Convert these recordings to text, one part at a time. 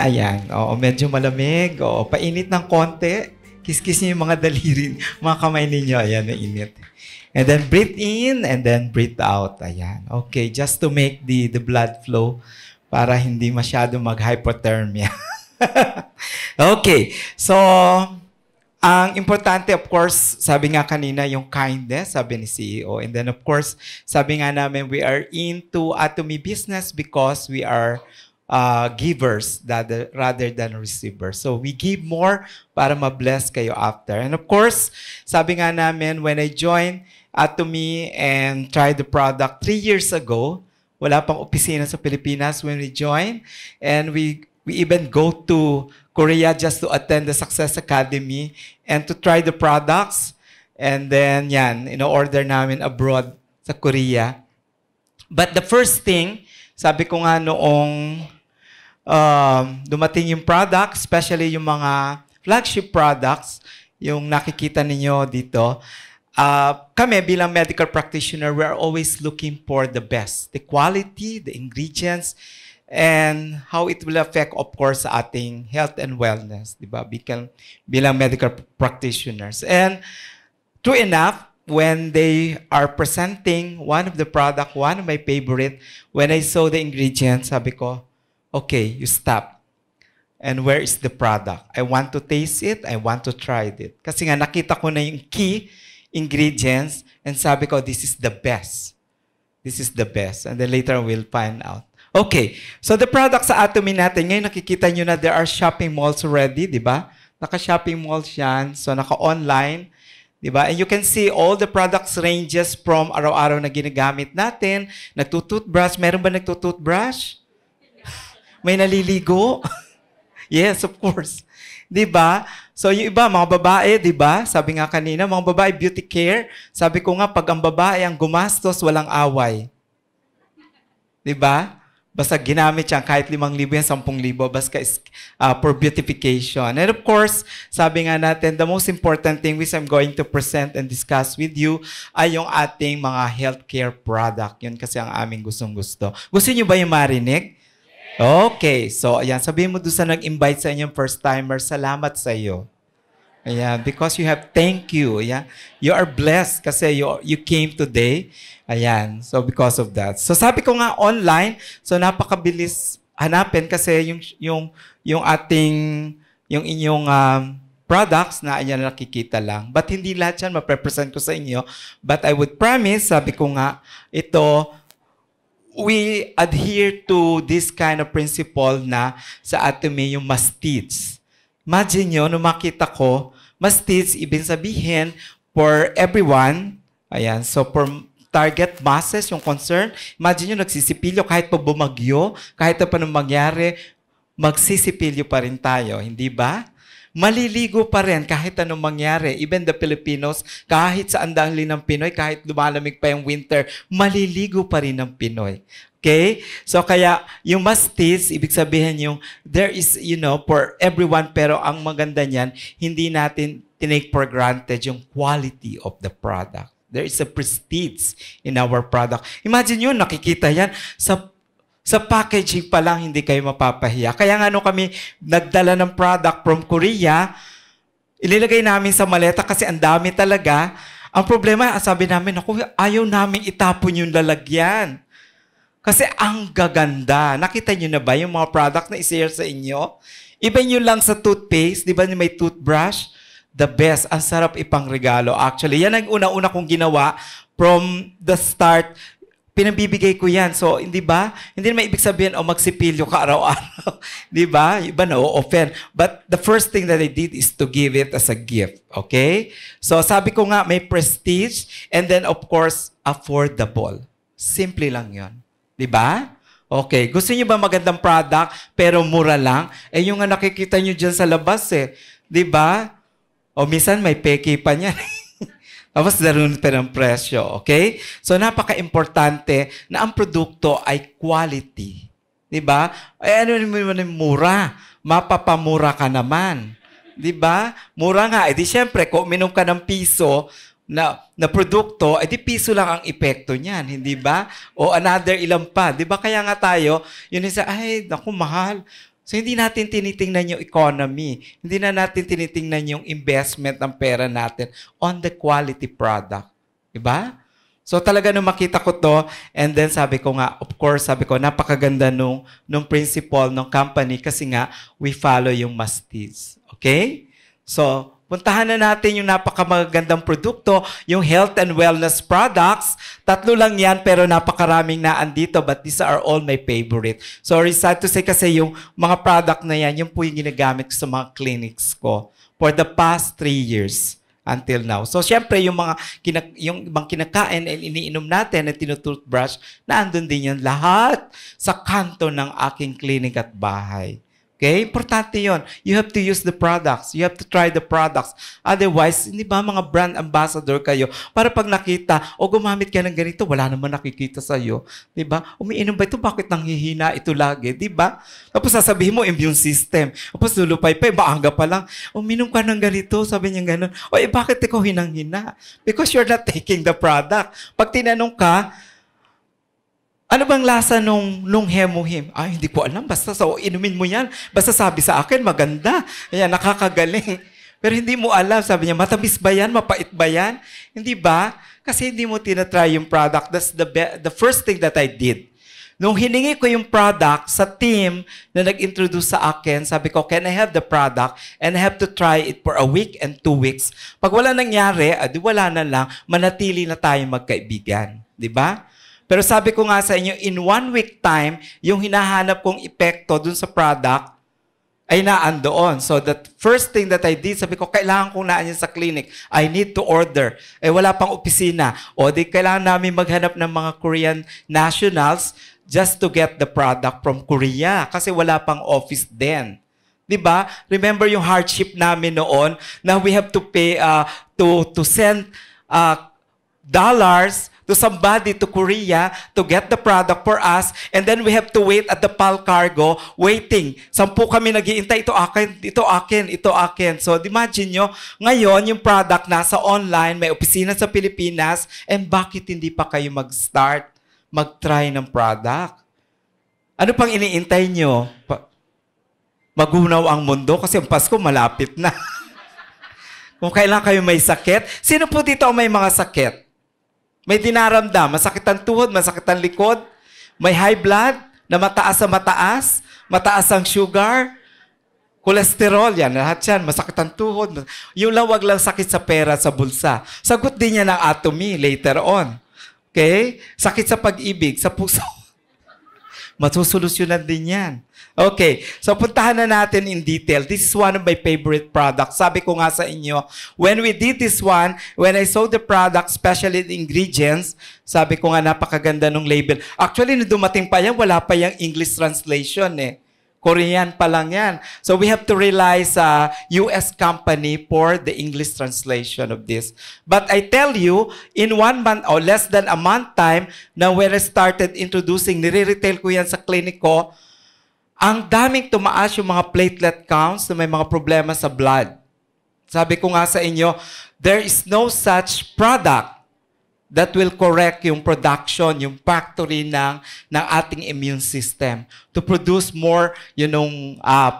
Ayan. Oo, medyo malamig. Oo, painit ng konti. Kiss-kiss niyo yung mga daliri, mga kamay ninyo. Ayan, mainit. And then breathe in and then breathe out. Ayan. Okay, just to make the blood flow para hindi masyado mag-hypothermia. Okay. So, ang importante, of course, sabi nga kanina, yung kindness, sabi ni CEO. And then, of course, sabi nga namin, we are into Atomy business because we are givers rather than receivers. So, we give more para ma-bless kayo after. And of course, sabi nga namin, when I joined Atomy and tried the product 3 years ago, wala pang opisina sa Pilipinas when we joined. And we even go to Korea just to attend the Success Academy and to try the products. And then, yan, order namin abroad sa Korea. But the first thing, sabi ko nga noong dumating yung product, especially yung mga flagship products, yung nakikita ninyo dito, kami bilang medical practitioner, we are always looking for the best. The quality, the ingredients, and how it will affect, of course, sa ating health and wellness, di ba? Bilang medical practitioners. And true enough, when they are presenting one of the product, one of my favorite, when I saw the ingredients, sabi ko, okay, you stop. And where is the product? I want to taste it. I want to try it. Kasi nga, nakita ko na yung key ingredients, and sabi ko, this is the best. This is the best. And then later, we'll find out. Okay, so the products sa Atomy natin, ngayon nakikita nyo na there are shopping malls already, di ba? Naka-shopping malls yan, so naka-online, di ba? And you can see all the products ranges from araw-araw na ginagamit natin. Nagtutoothbrush, meron ba nagtutoothbrush? May naliligo? Yes, of course. Di ba? So yung iba, mga babae, di ba? Sabi nga kanina, mga babae, beauty care. Sabi ko nga, pag ang babae ang gumastos, walang away. Di ba? Basta ginamit siya kahit 5,000 yan, 10,000, basta for beautification. And of course, sabi nga natin, the most important thing which I'm going to present and discuss with you ay yung ating mga healthcare product. Yun kasi ang aming gustong-gusto. Gusto niyo ba yung marinig? Okay. So, ayan. Sabihin mo doon sa nag-invite sa inyong first-timer, salamat sa iyo. Ayan. Because you have, thank you. Ayan. You are blessed kasi you came today. Ayan. So, because of that. So, sabi ko nga online, so napakabilis hanapin kasi yung inyong products na ayan nakikita lang. But hindi lahat yan maprepresent ko sa inyo. But I would promise, sabi ko nga, ito, we adhere to this kind of principle na sa Atomy yung mastids. Imagine nyo, nung makita ko, mastids, ibig sabihin, for everyone, ayan, so for target masses, yung concern. Imagine nyo, nagsisipilyo kahit pa bumagyo, kahit pa nung mangyari, magsisipilyo pa rin tayo. Hindi ba? Maliligo pa rin kahit anong mangyari. Even the Filipinos, kahit sa andang ng Pinoy, kahit lumalamig pa yung winter, maliligo pa rin ng Pinoy. Okay? So kaya yung mastids, ibig sabihin yung there is, for everyone, pero ang maganda niyan, hindi natin tinake for granted yung quality of the product. There is a prestige in our product. Imagine yun, nakikita yan. Sa packaging pa lang, hindi kayo mapapahiya. Kaya nga kami nagdala ng product from Korea, ililagay namin sa maleta kasi ang dami talaga. Ang problema, sabi namin, ayaw namin itapon yung lalagyan. Kasi ang gaganda. Nakita nyo na ba yung mga product na i-share sa inyo? Even yun lang sa toothpaste, di ba may toothbrush? The best. Ang sarap ipangregalo. Actually, yan ang una-una kong ginawa from the start. Pinabibigay ko yan. So, hindi ba? Hindi naman ibig sabihin, magsipilyo ka araw-araw. Di ba? Iba na, offend. But the first thing that I did is to give it as a gift. Okay? So, sabi ko nga, may prestige and then, of course, affordable. Simple lang yon. Di ba? Okay. Gusto niyo ba magandang product pero mura lang? Yung nga nakikita niyo dyan sa labas Di ba? O minsan may peke pa niyan. Tapos daroon pa ng presyo, okay? So napaka-importante na ang produkto ay quality. Diba? Ano naman mura? Mapapamura ka naman. Diba? Mura nga. Di syempre, kung uminom ka ng piso na produkto, di piso lang ang epekto niyan. Hindi ba? O another ilan pa. Diba? Kaya nga tayo, yun isa, ay, naku, mahal. So, hindi natin tinitingnan yung economy. Hindi na natin tinitingnan yung investment ng pera natin on the quality product. Diba? So, talaga nung makita ko to, and then sabi ko nga, of course, sabi ko, napakaganda nung principle ng company kasi nga, we follow yung must-is. Okay? So, puntahan na natin yung napakamagandang produkto, yung health and wellness products. 3 lang yan, pero napakaraming na andito, but these are all my favorite. Sorry, sad to say kasi yung mga product na yan, yung po yung ginagamit ko sa mga clinics ko for the past 3 years until now. So, syempre, yung mga kinakain and iniinom natin at tinutoothbrush, na andun din yan lahat sa kanto ng aking clinic at bahay. Okay? Importante yon. You have to use the products. You have to try the products. Otherwise, hindi ba mga brand ambassador kayo? Para pag nakita, o gumamit ka ng ganito, wala naman nakikita sa'yo. Diba? Umiinom ba ito? Bakit nanghihina ito lagi? Diba? Tapos sasabihin mo, immune system. Tapos lulupay pa, maaga pa lang. Uminom ka ng ganito. Sabi niya ganun. O bakit ikaw hinang-hina? Because you're not taking the product. Pag tinanong ka, ano bang lasa nung Hemohim? Ay, hindi ko alam. Basta inumin mo yan. Basta sabi sa akin, maganda. Ayan, nakakagaling. Pero hindi mo alam. Sabi niya, matamis ba yan? Mapait ba yan? Hindi ba? Kasi hindi mo tinatry yung product. That's the first thing that I did. Nung hiningi ko yung product sa team na nag-introduce sa akin, sabi ko, can I have the product? And I have to try it for a week and 2 weeks. Pag wala nangyari, adi wala na lang, manatili na tayo magkaibigan. Di ba? Pero sabi ko nga sa inyo, in 1 week time, yung hinahanap kong epekto dun sa product ay naandoon. So the first thing that I did, sabi ko, kailangan kong naan yan sa clinic. I need to order. Wala pang opisina. O di kailangan namin maghanap ng mga Korean nationals just to get the product from Korea. Kasi wala pang office din. Diba? Remember yung hardship namin noon na we have to pay, to send dollars to somebody to Korea to get the product for us, and then we have to wait at the PAL cargo, waiting. 10 kami nag-iintay, ito akin, ito akin, ito akin. So, imagine nyo, ngayon, yung product nasa online, may opisina sa Pilipinas, and bakit hindi pa kayo mag-start, mag-try ng product? Ano pang iniintay nyo? Magunaw ang mundo kasi ang Pasko malapit na. Kung kailan kayo may sakit, sino po dito may mga sakit? May dinaramdam, masakit ang tuhod, masakit ang likod, may high blood, na mataas ang sugar, cholesterol, yan, lahat yan, masakit ang tuhod. Yung lang, wag lang sakit sa pera, sa bulsa. Sagot din yan ng atomy later on. Okay? Sakit sa pag-ibig, sa puso. Masusolusyonan din yan. Okay, so puntahan na natin in detail. This is one of my favorite products. Sabi ko nga sa inyo, when we did this one, when I saw the product, especially the ingredients, sabi ko nga napakaganda ng label. Actually, nung dumating pa yan, wala pa yung English translation eh. Korean pa lang yan. So we have to rely sa US company for the English translation of this. But I tell you, in 1 month or less than a month time, na when I started introducing, nire-retail ko yan sa clinic ko, ang daming tumaas yung mga platelet counts na may mga problema sa blood. Sabi ko nga sa inyo, there is no such product that will correct yung production, yung factory ng ating immune system to produce more,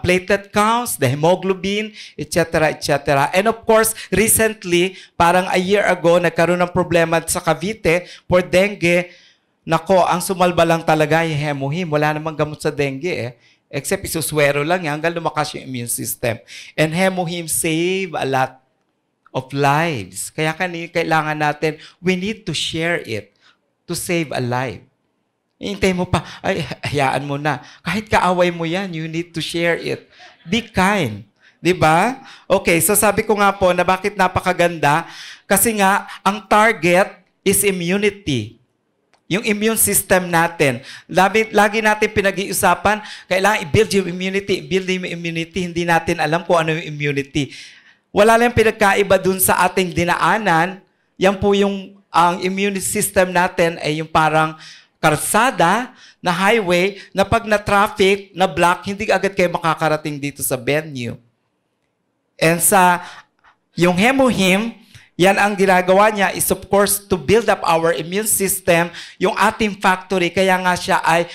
platelet counts, the hemoglobin, etc., etc. And of course, recently, parang a year ago, nagkaroon ng problema sa Cavite for dengue. Nako, ang sumalba lang talaga yung Hemohim. Wala namang gamot sa dengue eh. Except isuswero lang yan hanggang lumakas yung immune system. And Hemohim save a lot of lives. Kaya kailangan natin, we need to share it to save a life. Hintay mo pa, ay, hayaan mo na. Kahit kaaway mo yan, you need to share it. Be kind. Diba? Okay, so sabi ko nga po na bakit napakaganda? Kasi nga, ang target is immunity. Yung immune system natin. Lagi natin pinag-iusapan, kailangan i-build yung immunity. I-build yung immunity. Hindi natin alam kung ano yung immunity. Wala lang pinagkaiba dun sa ating dinaanan. Yan po yung ang immune system natin ay yung parang karsada na highway na pag na-traffic, na-block, hindi agad kayo makakarating dito sa venue. And sa yung Hemohim, yan ang ginagawa niya is of course to build up our immune system, yung ating factory, kaya nga siya ay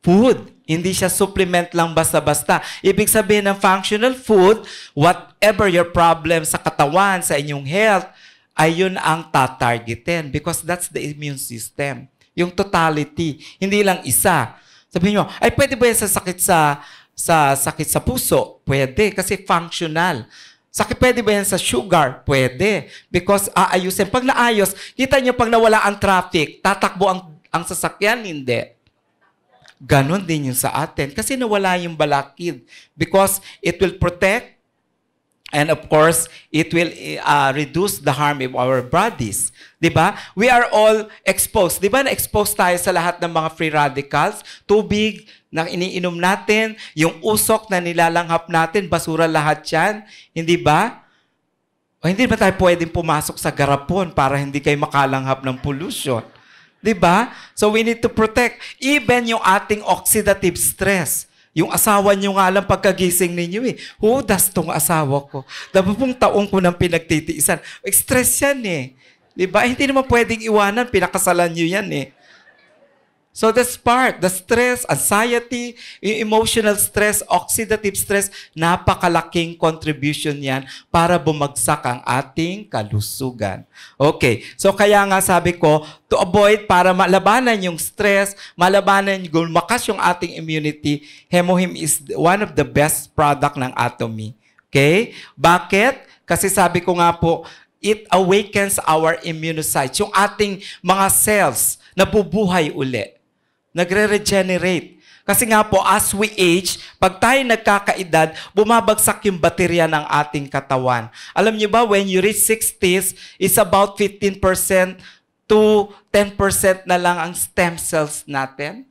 food. Hindi siya supplement lang basta-basta. Ibig sabihin ng functional food, whatever your problem sa katawan, sa inyong health, ay yun ang tatargetin because that's the immune system. Yung totality, hindi lang isa. Sabihin nyo, ay pwede ba yan sa sakit sa puso? Pwede, kasi functional. Pwede ba yan sa sugar? Pwede. Because aayusin. Pag naayos, kita nyo pag nawala ang traffic, tatakbo ang sasakyan? Hindi. Ganon din yung sa atin. Kasi nawala yung balakid. Because it will protect and of course, it will reduce the harm of our bodies. Diba? We are all exposed. Diba na-expose tayo sa lahat ng mga free radicals? Tubig na iniinom natin, yung usok na nilalanghap natin, basura lahat yan. Hindi ba? O hindi ba tayo pwedeng pumasok sa garapon para hindi kayo makalanghap ng pollution? Diba? So we need to protect. Even yung ating oxidative stress. Yung asawa nyo nga lang pagkagising ninyo eh. Who does tong asawa ko? 10 taong ko nang pinagtitiisan. Stress yan eh. Diba? Hindi naman pwedeng iwanan. Pinakasalan nyo yan eh. So that's part. The stress, anxiety, emotional stress, oxidative stress, napakalaking contribution yan para bumagsak ang ating kalusugan. Okay. So kaya nga sabi ko, to avoid, para malabanan yung stress, malabanan, lumakas yung ating immunity, Hemohim is one of the best product ng Atomy. Okay? Bakit? Kasi sabi ko nga po, it awakens our immunocytes. Yung ating mga cells nabubuhay uli. Nagre-regenerate. Kasi nga po, as we age, pag tayo nagkakaedad, bumabagsak yung baterya ng ating katawan. Alam niyo ba, when you reach 60s, it's about 15% to 10% na lang ang stem cells natin.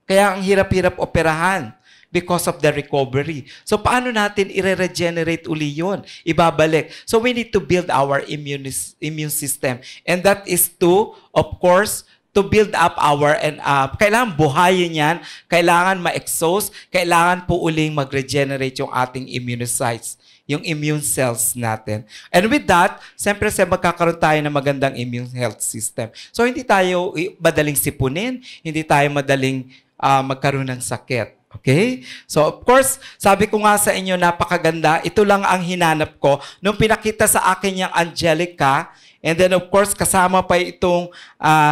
Kaya ang hirap-hirap operahan because of the recovery. So, paano natin i-regenerate uli yun? Ibabalik. So, we need to build our immune system. And that is to, of course, to build up kailangan buhayin yan, kailangan ma-exhaust, kailangan po uling mag-regenerate yung ating immunocytes, yung immune cells natin. And with that, siyempre magkakaroon tayo ng magandang immune health system. So hindi tayo madaling sipunin, hindi tayo madaling magkaroon ng sakit. Okay? So, of course, sabi ko nga sa inyo, napakaganda. Ito lang ang hinanap ko. Nung pinakita sa akin yung Angelica, and then, of course, kasama pa itong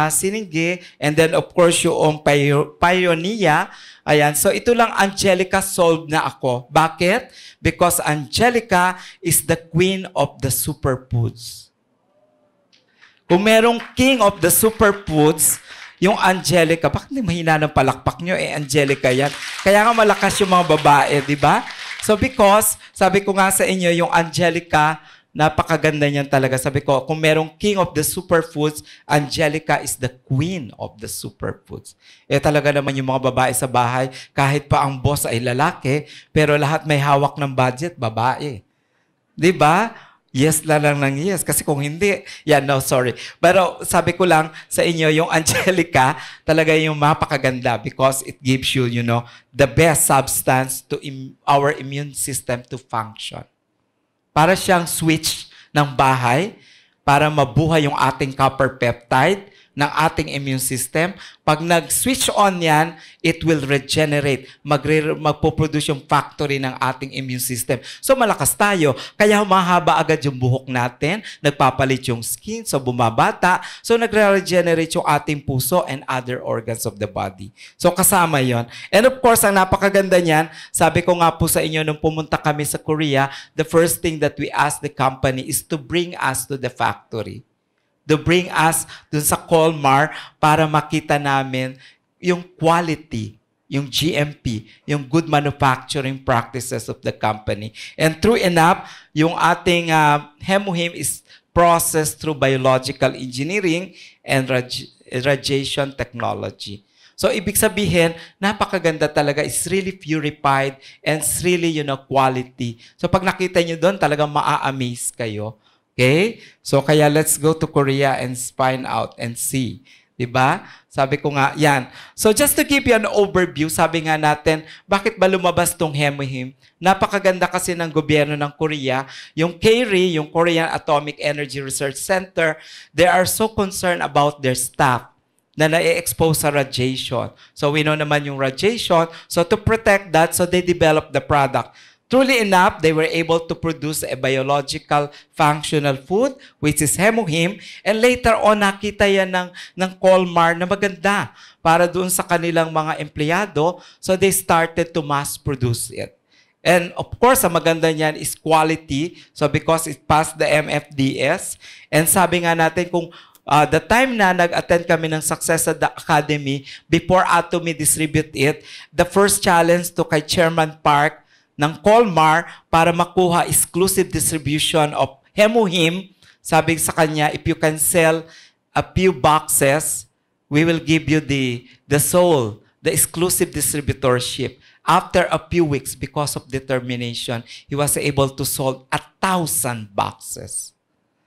Siningge, and then, of course, yung Pioneer. Ayan. So, ito lang Angelica solved na ako. Bakit? Because Angelica is the queen of the superfoods. Kung merong king of the superfoods, yung Angelica, bakit hindi mahina ng palakpak nyo? Angelica yan. Kaya nga malakas yung mga babae, di ba? So because, sabi ko nga sa inyo, yung Angelica, napakaganda niyan talaga. Sabi ko, kung merong king of the superfoods, Angelica is the queen of the superfoods. Talaga naman yung mga babae sa bahay, kahit pa ang boss ay lalaki, pero lahat may hawak ng budget, babae. Di ba? Yes lang ng yes. Kasi kung hindi, no, sorry. Pero sabi ko lang sa inyo, yung Angelica, talaga yung mapakaganda because it gives you, the best substance to our immune system to function. Para siyang switch ng bahay para mabuhay yung ating copper peptide ng ating immune system. Pag nag-switch on yan, it will regenerate. Magpo-produce yung factory ng ating immune system. So, malakas tayo. Kaya humahaba agad yung buhok natin. Nagpapalit yung skin. So, bumabata. So, nagre-regenerate yung ating puso and other organs of the body. So, kasama yon. And of course, ang napakaganda niyan, sabi ko nga po sa inyo, nung pumunta kami sa Korea, the first thing that we asked the company is to bring us to the factory. To bring us dun sa Colmar para makita namin yung quality, yung GMP, yung good manufacturing practices of the company. And true enough, yung ating Hemohim is processed through biological engineering and radiation technology. So, ibig sabihin, napakaganda talaga. It's really purified and it's really, quality. So, pag nakita nyo doon, talagang maa-amaze kayo. Okay? So, kaya let's go to Korea and find out and see. Diba? Sabi ko nga, yan. So, just to give you an overview, sabi nga natin, bakit ba lumabas tong Hemohim? Napakaganda kasi ng gobyerno ng Korea. Yung KRI, yung Korean Atomic Energy Research Center, they are so concerned about their staff. na na-expose sa radiation. So we know naman yung radiation. So to protect that, so they developed the product. Truly enough, they were able to produce a biological functional food, which is Hemohim. And later on, nakita yan ng Colmar na maganda para doon sa kanilang mga empleyado. So they started to mass produce it. And of course, ang maganda niyan is quality. So because it passed the MFDS. And sabi nga natin kung the time na nag-attend kami ng Success at the Academy, before Atomy distribute it, the first challenge to kay Chairman Park ng Colmar para makuha exclusive distribution of Hemohim, sabi sa kanya, if you can sell a few boxes, we will give you the sole, the exclusive distributorship. After a few weeks, because of determination, he was able to sold 1,000 boxes.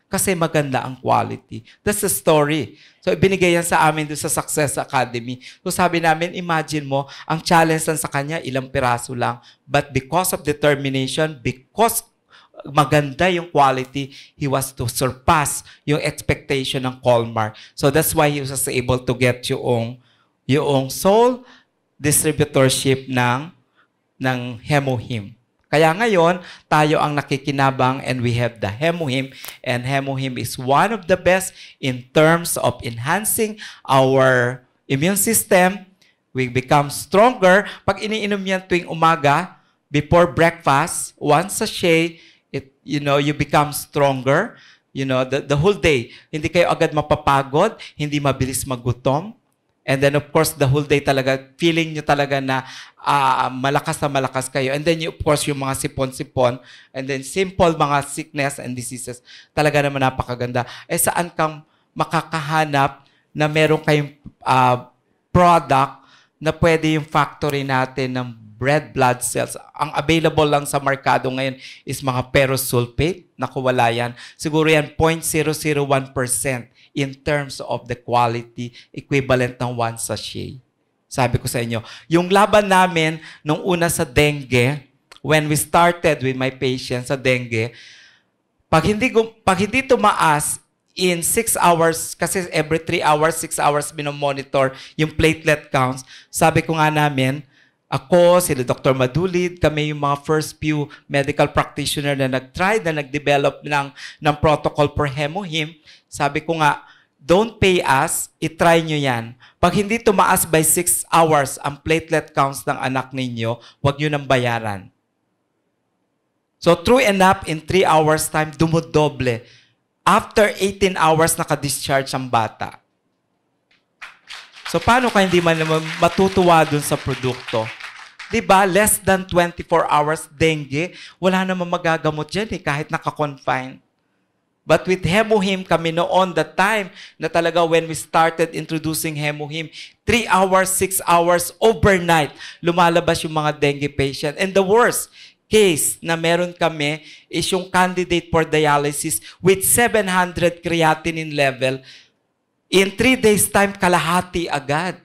Kasi maganda ang quality. That's the story. So, ibinigay yan sa amin doon sa Success Academy. So, sabi namin, imagine mo, ang challenge lang sa kanya, ilang piraso lang. But because of determination, because maganda yung quality, he was to surpass yung expectation ng Colmar. So, that's why he was able to get yung sole distributorship ng Hemohim. Kaya ngayon, tayo ang nakikinabang and we have the Hemohim. And Hemohim is one of the best in terms of enhancing our immune system. We become stronger. Pag iniinom yan tuwing umaga, before breakfast, one sachet, you become stronger. The whole day. Hindi kayo agad mapapagod, hindi mabilis magutom. And then, of course, the whole day talaga, feeling nyo talaga na malakas na malakas kayo. And then, of course, yung mga sipon-sipon. And then, simple mga sickness and diseases. Talaga naman napakaganda. Saan kang makakahanap na meron kayong product na pwede yung factory natin ng red blood cells. Ang available lang sa merkado ngayon is mga perosulfate. Naku, wala yan. Siguro yan 0.001% in terms of the quality, equivalent ng 1 sachet. Sabi ko sa inyo, yung laban namin nung una sa dengue, when we started with my patients sa dengue, pag hindi tumaas in 6 hours, kasi every 3 hours, 6 hours minomonitor yung platelet counts, sabi ko nga namin, ako, sila Dr. Madulid, kami yung mga first few medical practitioner na nag-try, na nag-develop ng protocol for Hemohim. Sabi ko nga, don't pay us, itry nyo yan. Pag hindi tumaas by 6 hours ang platelet counts ng anak ninyo, huwag nyo nang bayaran. So, true enough, in 3 hours time, dumudoble. After 18 hours, naka-discharge ang bata. So, paano ka hindi man matutuwa dun sa produkto? Diba? Less than 24 hours, dengue, wala namang magagamot dyan kahit naka-confine. But with Hemohim, kami noon, the time na talaga when we started introducing Hemohim, 3 hours, 6 hours, overnight, lumalabas yung mga dengue patient. And the worst case na meron kami is yung candidate for dialysis with 700 creatinine level. In 3 days time, kalahati agad.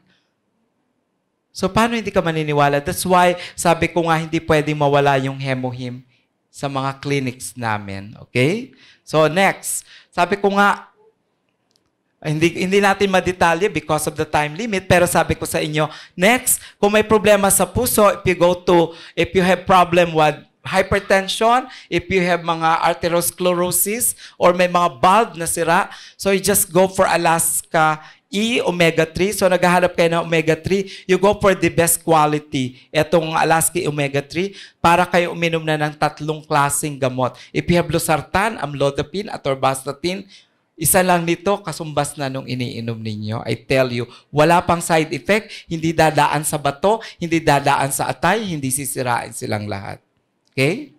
So, paano hindi ka maniniwala? That's why, sabi ko nga, hindi pwedeng mawala yung Hemohim sa mga clinics namin. Okay? So, next. Sabi ko nga, hindi natin madetalye because of the time limit, pero sabi ko sa inyo, next, kung may problema sa puso, if you have problem with hypertension, if you have mga arteriosclerosis, or may mga valve na sira, so you just go for Alaska E, omega-3. So, naghahanap kayo ng omega-3, you go for the best quality. Itong Alaska E omega-3, para kayo uminom na ng 3 klaseng gamot. If you have losartan, amlodipine, atorvastatin, isa lang nito, kasumbas na nung iniinom ninyo. I tell you, wala pang side effect, hindi dadaan sa bato, hindi dadaan sa atay, hindi sisirain silang lahat. Okay?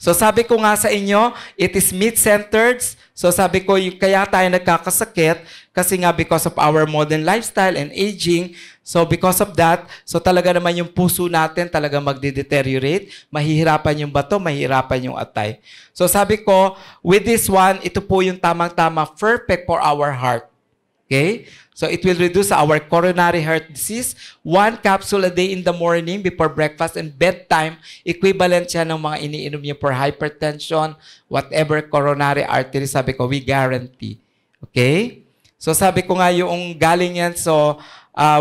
So sabi ko nga sa inyo, it is meat-centered. So sabi ko, kaya tayo nagkakasakit kasi nga because of our modern lifestyle and aging. So because of that, so talaga naman yung puso natin talaga magde-deteriorate. Mahihirapan yung bato, mahihirapan yung atay. So sabi ko, with this one, ito po yung tamang-tama perfect for our heart. Okay? So it will reduce our coronary heart disease. 1 capsule a day in the morning before breakfast and bedtime. Equivalent siya ng mga iniinom niyo for hypertension, whatever coronary artery. Sabi ko, we guarantee. Okay? So sabi ko nga yung galing yan, so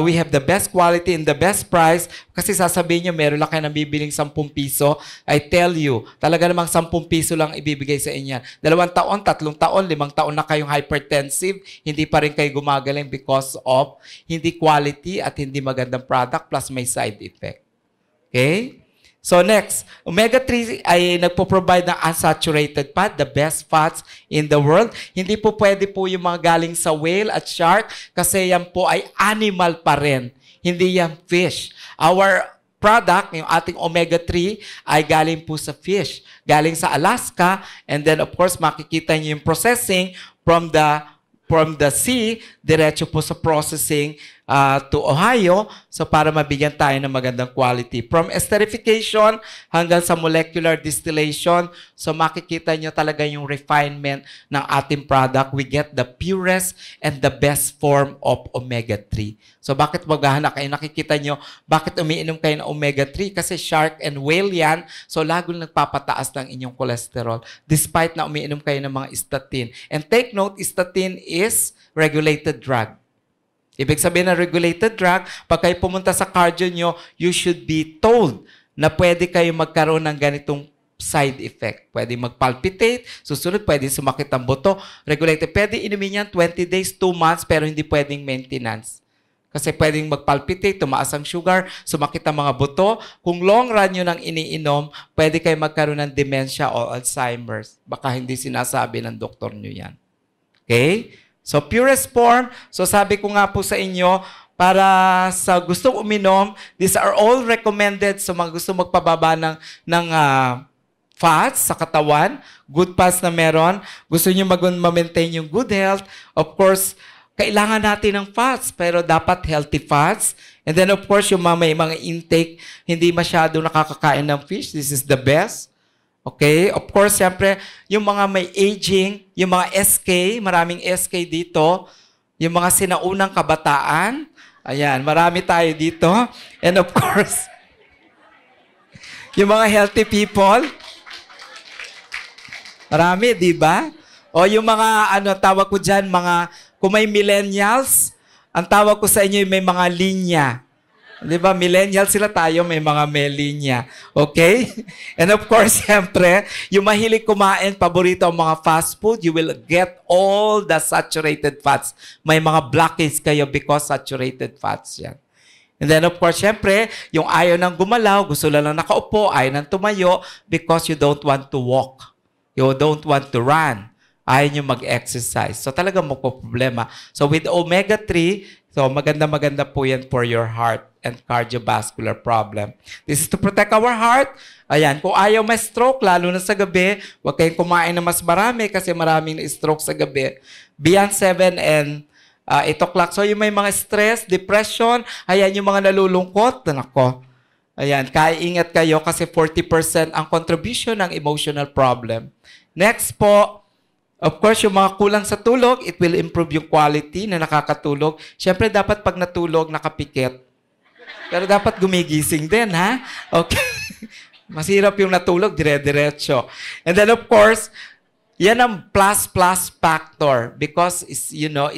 we have the best quality and the best price. Kasi sasabihin nyo, meron lang kayo nabibiling 10 piso. I tell you, talaga namang 10 piso lang ibibigay sa inyo. 2 taon, 3 taon, 5 taon na kayong hypertensive, hindi pa rin kayo gumagaling because of hindi quality at hindi magandang product plus may side effect. Okay? So next, omega-3 ay nagpo-provide ng unsaturated fat, the best fats in the world. Hindi po pwede po yung mga galing sa whale at shark kasi yan po ay animal pa rin. Hindi yan fish. Our product, yung ating omega-3, ay galing po sa fish. Galing sa Alaska, and then of course makikita niyo yung processing from the sea, diretso po sa processing to Ohio, so para mabigyan tayo ng magandang quality. From esterification hanggang sa molecular distillation, so makikita nyo talaga yung refinement ng ating product. We get the purest and the best form of omega-3. So bakit maghahanap kayo? Nakikita nyo, bakit umiinom kayo ng omega-3? Kasi shark and whale yan, so lagong nagpapataas ng inyong cholesterol despite na umiinom kayo ng mga statin. And take note, statin is regulated drug. Ibig sabihin ng regulated drug, pag kayo pumunta sa cardio nyo, you should be told na pwede kayo magkaroon ng ganitong side effect. Pwede magpalpitate, susunod pwede sumakit ang buto. Regulated, pwede inumin yan 20 days, 2 months, pero hindi pwedeng maintenance. Kasi pwedeng magpalpitate, tumaas ang sugar, sumakit ang mga buto. Kung long run nyo nang iniinom, pwede kayo magkaroon ng dementia o Alzheimer's. Baka hindi sinasabi ng doktor nyo yan. Okay? So, purest form. So, sabi ko nga po sa inyo, para sa gustong uminom, these are all recommended sa mga gusto magpababa ng fats sa katawan, good fats na meron. Gusto nyo ma-maintain yung good health. Of course, kailangan natin ng fats, pero dapat healthy fats. And then, of course, yung may mga intake, hindi masyado nakakakain ng fish. This is the best. Okay? Of course, siyempre, yung mga may aging, yung mga SK, maraming SK dito, yung mga sinaunang kabataan, ayan, marami tayo dito. And of course, yung mga healthy people, marami, di ba? O yung mga, tawag ko dyan, kung may millennials, ang tawag ko sa inyo, may mga linya. Di ba? Millennial sila, tayo may mga linya. Okay? And of course, siyempre, yung mahilig kumain, paborito ang mga fast food, you will get all the saturated fats. May mga blockage kayo because saturated fats yan. And then of course, siyempre, yung ayaw ng gumalaw, gusto lang nakaupo, ayaw ng tumayo because you don't want to walk. You don't want to run. Ayaw nyo mag-exercise. So talagang magpo-problema. So with omega-3, so maganda-maganda po yan for your heart and cardiovascular problem. This is to protect our heart. Ayan, kung ayaw may stroke, lalo na sa gabi, huwag kayong kumain na mas marami kasi maraming na-stroke sa gabi. Beyond 7 and 8 o'clock. So yung may mga stress, depression, ayan yung mga nalulungkot, nako. Ayan, kaya ingat kayo kasi 40% ang contribution ng emotional problem. Next po, of course, yung mga kulang sa tulog, it will improve yung quality na nakakatulog. Siyempre, dapat pag natulog, nakapikit. Pero dapat gumigising din, ha? Okay. Masirap yung natulog, dire-diretso. And then, of course, yan ang plus factor because,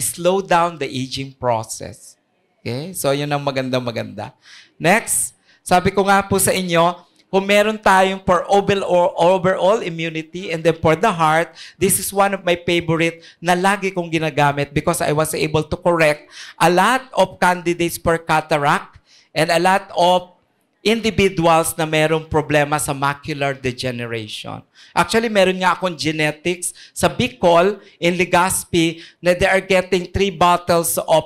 slow down the aging process. Okay? So, yun ang maganda-maganda. Next, sabi ko nga po sa inyo, kung meron tayong for overall immunity and then for the heart, this is one of my favorite na lagi kong ginagamit because I was able to correct a lot of candidates for cataract and a lot of individuals na merong problema sa macular degeneration. Actually, meron nga akong genetics sa Bicol in Legazpi na they are getting 3 bottles of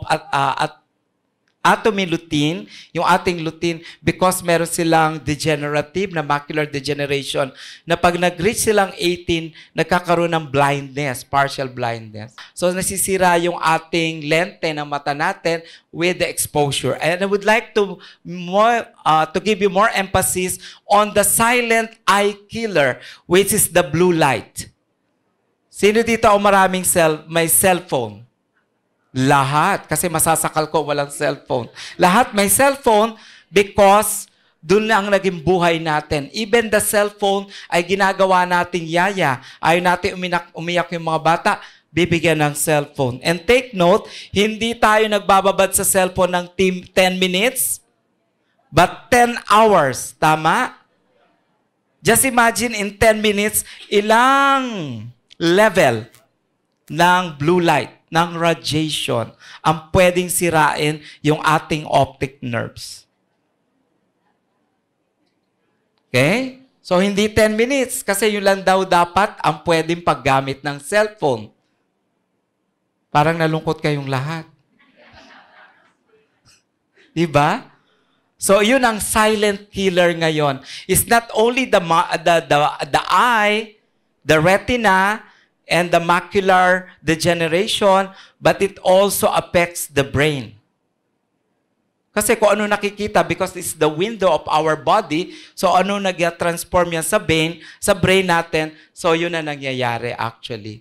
Atomy-lutein, yung ating lutein, because meron silang degenerative na macular degeneration na pag nag-reach silang 18, nagkakaroon ng blindness, partial blindness. So nasisira yung ating lente ng mata natin with the exposure. And I would like to give you more emphasis on the silent eye killer, which is the blue light. Sino dito ang maraming may cellphone? Lahat. Kasi masasakal ko walang cellphone. Lahat may cellphone because doon na ang naging buhay natin. Even the cellphone ay ginagawa nating yaya. Ayaw natin umiyak yung mga bata. bibigyan ng cellphone. And take note, hindi tayo nagbababad sa cellphone ng 10 minutes, but 10 hours. Tama? Just imagine in 10 minutes, ilang level ng blue light, ng radiation, ang pwedeng sirain yung ating optic nerves. Okay? So, hindi 10 minutes kasi yun lang daw dapat ang pwedeng paggamit ng cellphone. Parang nalungkot kayong lahat. Diba? So, yun ang silent killer ngayon. It's not only the eye, the retina, and the macular degeneration, but it also affects the brain. Kasi kung ano nakikita, because it's the window of our body, so ano nag-transform yan sa brain natin, so yun na nangyayari actually.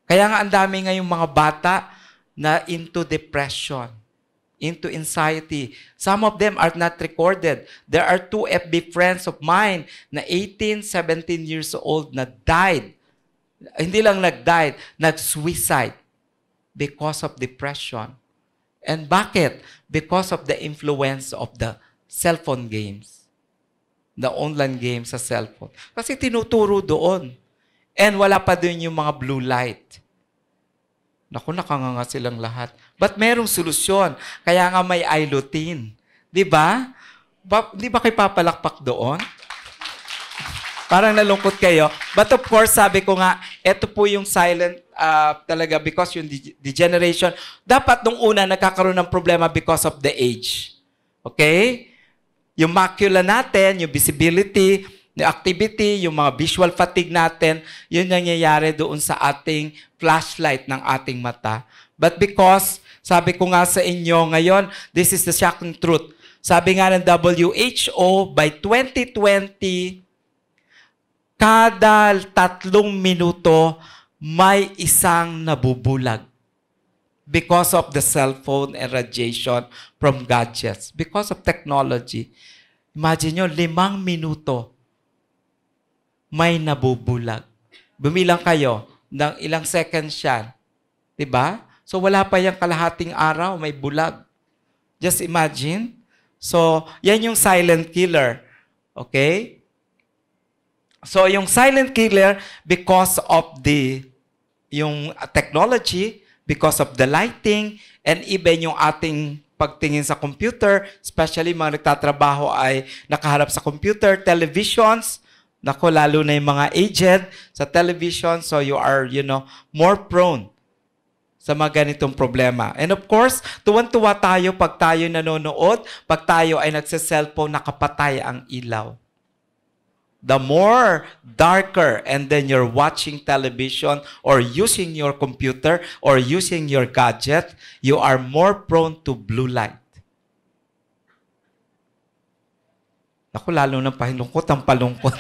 Kaya nga ang dami ngayong mga bata na into depression, into anxiety. Some of them are not recorded. There are 2 FB friends of mine na 18, 17 years old na died. Hindi lang nag-died, nag-suicide because of depression. And bakit? Because of the influence of the cellphone games. The online games sa cellphone. Kasi tinuturo doon. And wala pa din yung mga blue light. Naku, nakanganga silang lahat. But merong solusyon. Kaya nga may iLutein. Di ba? Di ba kayo papalakpak doon? Parang nalungkot kayo. But of course, sabi ko nga, ito po yung silent talaga because yung degeneration, dapat nung una nagkakaroon ng problema because of the age. Okay? Yung macula natin, yung visibility, yung activity, yung mga visual fatigue natin, yun yung nangyayari doon sa ating flashlight ng ating mata. But because, sabi ko nga sa inyo ngayon, this is the shocking truth. Sabi nga ng WHO, by 2020, kada 3 minuto, may isang nabubulag because of the cellphone and radiation from gadgets. Because of technology. Imagine nyo, 5 minuto, may nabubulag. Bumilang kayo ng ilang seconds yan. Diba? So, wala pa yung kalahating araw, may bulag. Just imagine. So, yan yung silent killer. Okay? So, yung silent killer, because of yung technology, because of the lighting, and even yung ating pagtingin sa computer, especially mga nagtatrabaho ay nakaharap sa computer, televisions, nako, lalo na yung mga aged sa television, so you are, more prone sa mga ganitong problema. And of course, tuwan-tuwa tayo pag tayo nanonood, pag tayo ay nagsa-cellphone, nakapatay ang ilaw. The more darker and then you're watching television or using your computer or using your gadget, you are more prone to blue light. Ako, lalo na palungkot ang palungkot.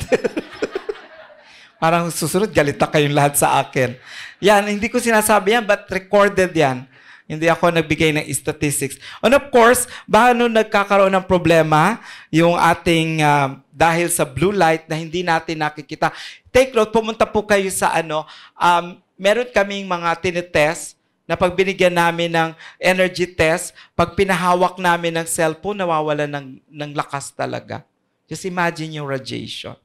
Parang susunod, galita kayong lahat sa akin. Yan, hindi ko sinasabi yan, but recorded yan. Hindi ako nagbigay ng statistics. And of course, paano nagkakaroon ng problema yung ating dahil sa blue light na hindi natin nakikita. Take note, pumunta po kayo sa meron kaming mga tinitest na pag binigyan namin ng energy test, pag pinahawak namin ng cellphone, nawawala ng lakas talaga. Just imagine yung radiation.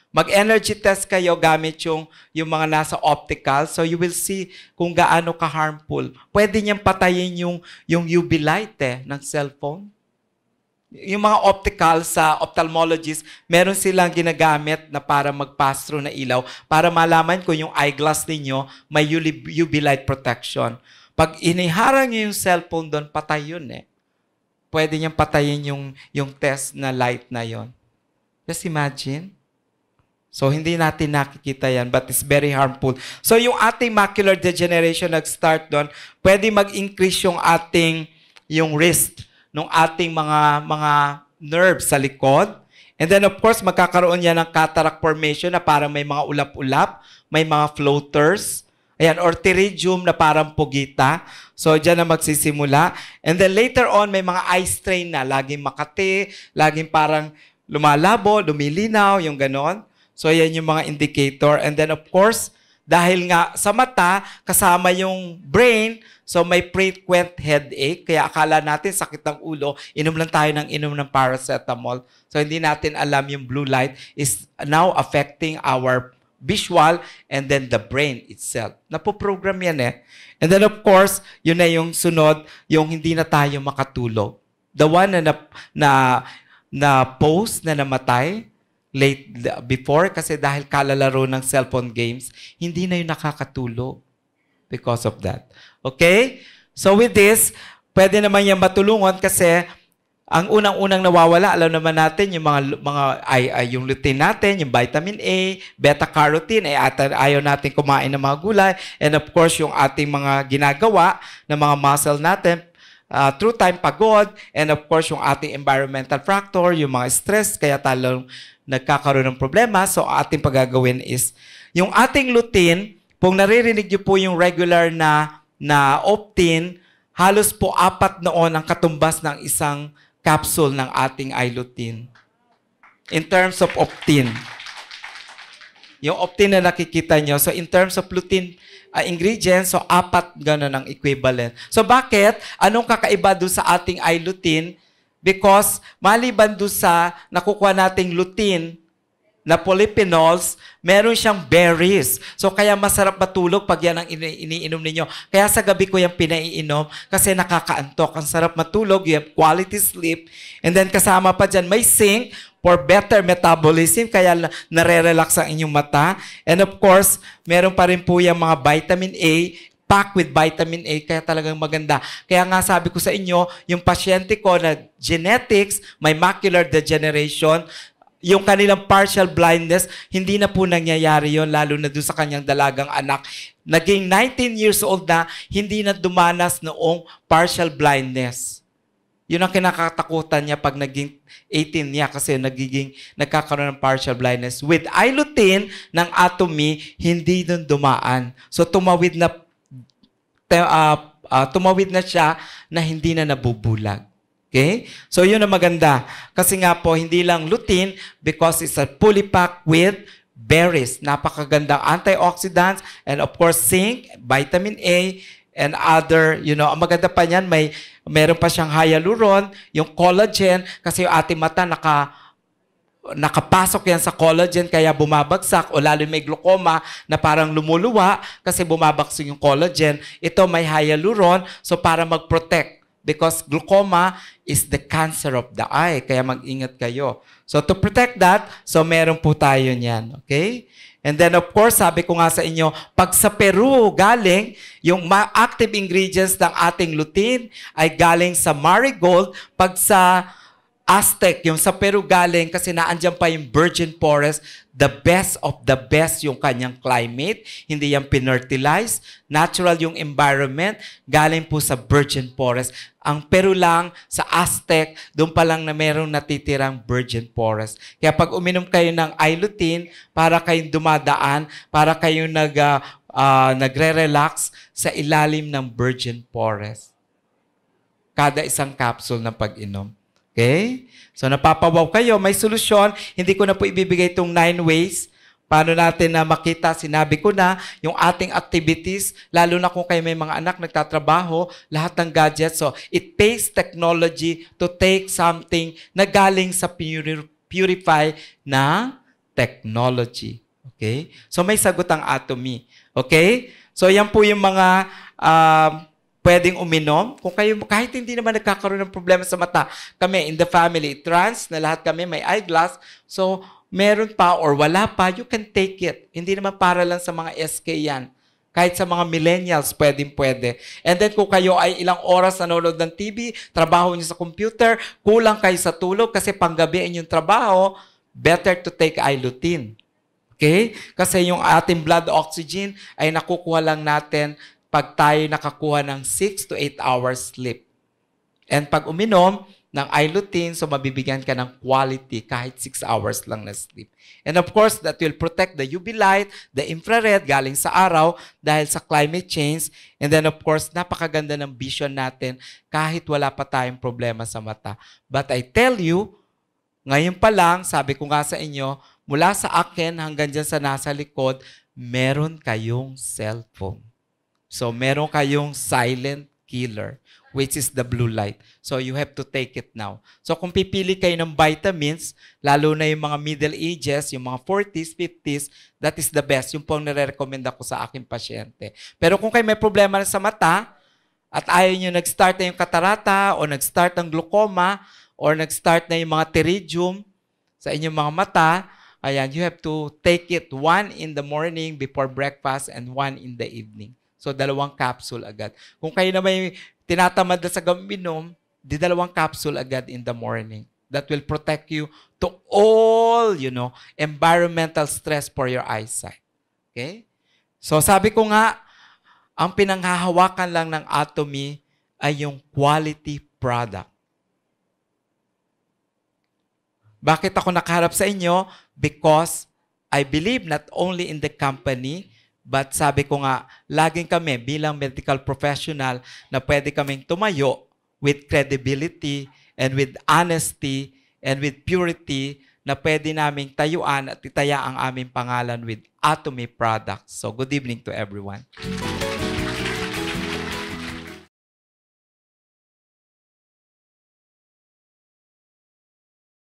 Mag-energy test kayo gamit yung mga nasa optical, so you will see kung gaano ka-harmful. Pwede niyang patayin yung UV light ng cellphone. Yung mga optical sa ophthalmologist, meron silang ginagamit na para mag-pass through na ilaw para malaman kung yung eyeglass ninyo may UV light protection. Pag iniharang niyo yung cellphone doon, patay yun Pwede niyang patayin yung test na light na yon. Just imagine. So, hindi natin nakikita yan, but it's very harmful. So, yung ating macular degeneration nag-start doon, pwede mag-increase yung wrist ng ating mga nerves sa likod. And then, of course, magkakaroon yan ng cataract formation na parang may mga ulap-ulap, may mga floaters, ayan, or pterygium na parang pugita. So, dyan na magsisimula. And then, later on, may mga eye strain na, laging makati, laging parang lumalabo, lumilinaw, yung ganon. So, yan yung mga indicator. And then, of course, Dahil nga sa mata, kasama yung brain, so may frequent headache. Kaya akala natin sakit ng ulo, inom lang tayo ng inom ng paracetamol. So hindi natin alam yung blue light is now affecting our visual and then the brain itself. Napoprogram yan eh. And then of course, yun na yung sunod, yung hindi na tayo makatulog. The one na post na namatay, late before kasi dahil kalalaro ng cellphone games, hindi na yung nakakatulog because of that. Okay? So with this, pwede naman yan matulungan kasi ang unang-unang nawawala, alam naman natin, yung yung lutein natin, yung vitamin A, beta-carotene, ayaw natin kumain ng mga gulay, and of course, yung ating mga ginagawa ng mga muscle natin, through time pagod, and of course, yung ating environmental factor, yung mga stress, kaya talong nagkakaroon ng problema. So, ating pagagawin is, yung ating lutein, kung naririnig niyo po yung regular na Optin, halos po 4 noon ang katumbas ng isang capsule ng ating iLutein. In terms of Optin. Yung Optin na nakikita nyo. So, in terms of lutein ingredients, so 4 gano'n ang equivalent. So, bakit? Anong kakaiba doon sa ating iLutein? Because maliban doon sa nakukuha nating lutein na polyphenols, meron siyang berries. So kaya masarap matulog pag yan ang iniinom ninyo. Kaya sa gabi ko yan pinaiinom kasi nakakaantok. Ang sarap matulog, you have quality sleep. And then kasama pa dyan, may zinc for better metabolism, kaya nare-relax ang inyong mata. And of course, meron pa rin po yung mga vitamin A, packed with vitamin A, kaya talagang maganda. Kaya nga sabi ko sa inyo, yung pasyente ko na genetics, may macular degeneration, yung kanilang partial blindness, hindi na po nangyayari yon, lalo na doon sa kanyang dalagang anak. Naging 19 years old na, hindi na dumanas noong partial blindness. Yun ang kinakatakutan niya pag naging 18 niya kasi nagkakaroon ng partial blindness. With iLutein ng Atomy, hindi dun dumaan. So tumawid na siya na hindi na nabubulag. Okay? So yun ang maganda. Kasi nga po, hindi lang lutein because it's a fully packed with berries. Napakagandang antioxidants and of course zinc, vitamin A, and other, ang maganda pa niyan, meron pa siyang hyaluron, yung collagen, kasi yung ating mata nakapasok yan sa collagen kaya bumabagsak o lalo may glaucoma na parang lumuluwa kasi bumabagsak yung collagen. Ito may hyaluron so para mag-protect because glaucoma is the cancer of the eye. Kaya mag-ingat kayo. So to protect that, so meron po tayo niyan. Okay? And then of course, sabi ko nga sa inyo, pag sa Peru galing, yung active ingredients ng ating lutein ay galing sa marigold. Pag sa Aztec, yung sa Peru galing kasi naandyan pa yung virgin forest, the best of the best yung kanyang climate, hindi yan pinertilize, natural yung environment, galing po sa virgin forest. Ang Peru lang, sa Aztec, doon pa lang na merong natitirang virgin forest. Kaya pag uminom kayo ng iLutein, para kayong dumadaan, para kayong nagre-relax sa ilalim ng virgin forest. Kada isang capsule na pag-inom. Okay? So, napapawaw kayo. May solusyon. Hindi ko na po ibibigay itong 9 ways. Paano natin na makita? Sinabi ko na, yung ating activities, lalo na kung kayo may mga anak nagtatrabaho, lahat ng gadgets. So, it takes technology to take something na galing sa purify na technology. Okay? So, may sagot ang Atomy. Okay? So, yan po yung mga pwedeng uminom. Kung kayo, kahit hindi naman nagkakaroon ng problema sa mata, kami in the family, trans, na lahat kami may eyeglass, so meron pa or wala pa, you can take it. Hindi naman para lang sa mga SK yan. Kahit sa mga millennials, pwede. And then kung kayo ay ilang oras nanonood ng TV, trabaho niyo sa computer, kulang kayo sa tulog kasi panggabi yung trabaho, better to take iLutein. Okay? Kasi yung ating blood oxygen ay nakukuha lang natin pag tayo nakakuha ng 6 to 8 hours sleep. And pag uminom ng iLutein, so mabibigyan ka ng quality kahit 6 hours lang na sleep. And of course, that will protect the UV light, the infrared galing sa araw dahil sa climate change. And then of course, napakaganda ng vision natin kahit wala pa tayong problema sa mata. But I tell you, ngayon pa lang, sabi ko nga sa inyo, mula sa akin hanggang dyan sa nasa likod, meron kayong cellphone. So, meron kayong silent killer, which is the blue light. So, you have to take it now. So, kung pipili kayo ng vitamins, lalo na yung mga middle ages, yung mga 40s, 50s, that is the best. Yung pong nare-recommend ako sa aking pasyente. Pero kung kayo may problema sa mata, at ayaw nyo nag-start na yung katarata, o nag-start ng glaucoma, or nag-start na yung mga pterygium sa inyong mga mata, ayan, you have to take it 1 in the morning before breakfast and 1 in the evening. So, 2 capsule agad. Kung kayo na may tinatamad na sa gaminom, di 2 capsule agad in the morning. That will protect you to all, environmental stress for your eyesight. Okay? So, sabi ko nga, ang pinanghahawakan lang ng Atomy ay yung quality product. Bakit ako nakaharap sa inyo? Because I believe not only in the company, but sabi ko nga, laging kami bilang medical professional na pwede kaming tumayo with credibility and with honesty and with purity na pwede naming tayuan at itaya ang aming pangalan with Atomy products. So, good evening to everyone.